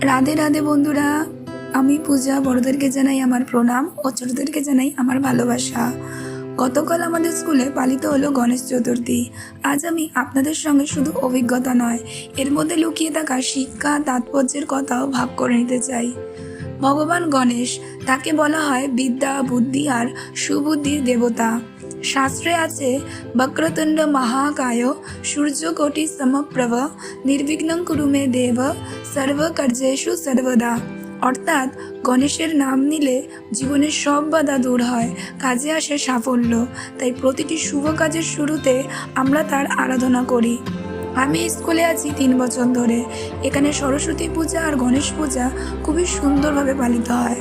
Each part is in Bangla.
রাধে রাধে বন্ধুরা, আমি পূজা। বড়দেরকে জানাই আমার প্রণাম ও ছোটদেরকে জানাই আমার ভালোবাসা। গতকাল আমাদের স্কুলে পালিত হলো গণেশ চতুর্থী। আজ আমি আপনাদের সঙ্গে শুধু অভিজ্ঞতা নয়, এর মধ্যে লুকিয়ে থাকা শিক্ষা, তাৎপর্যের কথাও ভাগ করে নিতে চাই। ভগবান গণেশ, তাকে বলা হয় বিদ্যা, বুদ্ধি আর সুবুদ্ধির দেবতা। শাস্ত্রে আছে, বক্রতুণ্ড মহাকায় সূর্যকোটি সমপ্রভ নির্বিঘ্নং কুরু মে দেব সর্বকার্যেষু সর্বদা। অর্থাৎ গণেশের নাম নিলে জীবনের সব বাধা দূর হয়, কাজে আসে সাফল্য। তাই প্রতিটি শুভ কাজের শুরুতে আমরা তার আরাধনা করি। আমি স্কুলে আছি 3 বছর ধরে। এখানে সরস্বতী পূজা আর গণেশ পূজা খুবই সুন্দরভাবে পালিত হয়।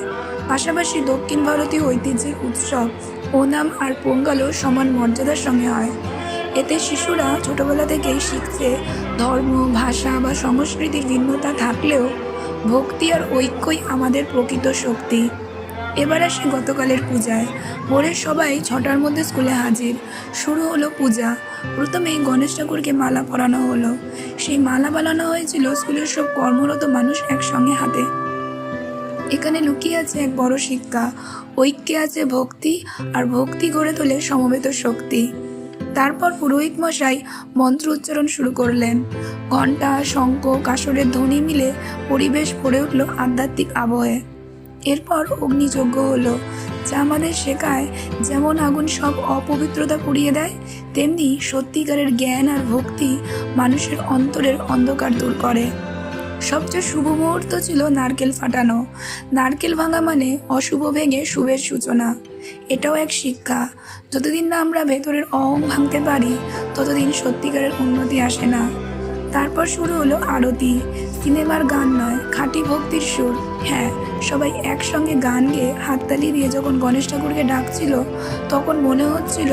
পাশাপাশি দক্ষিণ ভারতীয় ঐতিহ্যের উৎসব ওনাম আর পোঙ্গালও সমান মর্যাদার সঙ্গে হয়। এতে শিশুরা ছোটবেলা থেকেই শিখছে ধর্ম, ভাষা বা সংস্কৃতির ভিন্নতা থাকলেও ভক্তি আর ঐক্যই আমাদের প্রকৃত শক্তি। এবার আসি গতকালের পূজায়। ভোরে সবাই 6টার মধ্যে স্কুলে হাজির। শুরু হলো পূজা। প্রথমেই গণেশ ঠাকুরকে মালা পরানো হলো। সেই মালা বানানো হয়েছিল স্কুলের সব কর্মরত মানুষ একসঙ্গে হাতে। এখানে লুকিয়ে আছে এক বড় শিক্ষা, ঐক্যে আছে ভক্তি, আর ভক্তি গড়ে তোলে সমবেত শক্তি। তারপর পুরোহিত মশাই মন্ত্র উচ্চারণ শুরু করলেন। ঘণ্টা, শঙ্খ, কাসরের ধ্বনি মিলে পরিবেশ ভরে উঠল আধ্যাত্মিক আবহে। এরপর অগ্নিযজ্ঞ হলো, যা আমাদের শেখায় যেমন আগুন সব অপবিত্রতা পুড়িয়ে দেয়, তেমনি সত্যিকারের জ্ঞান আর ভক্তি মানুষের অন্তরের অন্ধকার দূর করে। সবচেয়ে শুভ মুহূর্ত ছিল নারকেল ফাটানো। নারকেল ভাঙা মানে অশুভ ভেঙে শুভের সূচনা। এটাও এক শিক্ষা, যতদিন না আমরা ভেতরের অহং ভাঙতে পারি ততদিন সত্যিকারের উন্নতি আসে না। তারপর শুরু হলো আরতি। সিনেমার গান নয়, খাঁটি ভক্তির সুর। হ্যাঁ, সবাই একসঙ্গে গান গেয়ে হাততালি দিয়ে যখন গণেশ ঠাকুরকে ডাকছিল, তখন মনে হচ্ছিল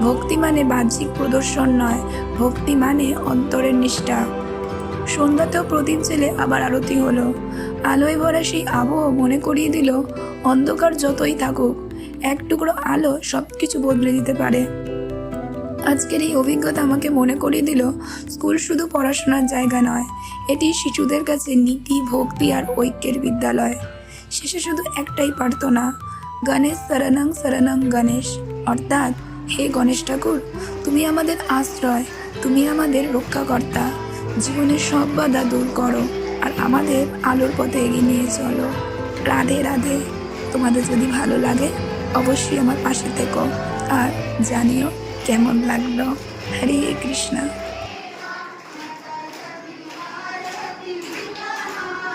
ভক্তি মানে বাহ্যিক প্রদর্শন নয়, ভক্তি মানে অন্তরের নিষ্ঠা। সন্ধ্যাতেও প্রদীপ জেলে আবার আরতি হলো। আলোয় ভরা সেই আবহ মনে করিয়ে দিল, অন্ধকার যতই থাকুক, এক টুকরো আলো সব কিছু বদলে দিতে পারে। আজকের এই অভিজ্ঞতা আমাকে মনে করিয়ে দিল, স্কুল শুধু পড়াশোনার জায়গা নয়, এটি শিশুদের কাছে নীতি, ভক্তি আর ঐক্যের বিদ্যালয়। শেষে শুধু একটাই প্রার্থনা, গণেশ শরণং শরণং গণেশ। অর্থাৎ, হে গণেশ ঠাকুর, তুমি আমাদের আশ্রয়, তুমি আমাদের রক্ষাকর্তা। জীবনের সব বাধা দূর করো আর আমাদের আলোর পথে এগিয়ে নিয়ে চলো। রাধে রাধে। তোমাদের যদি ভালো লাগে অবশ্যই আমার পাশে থেকো আর জানিও কেমন লাগলো। হরে কৃষ্ণ।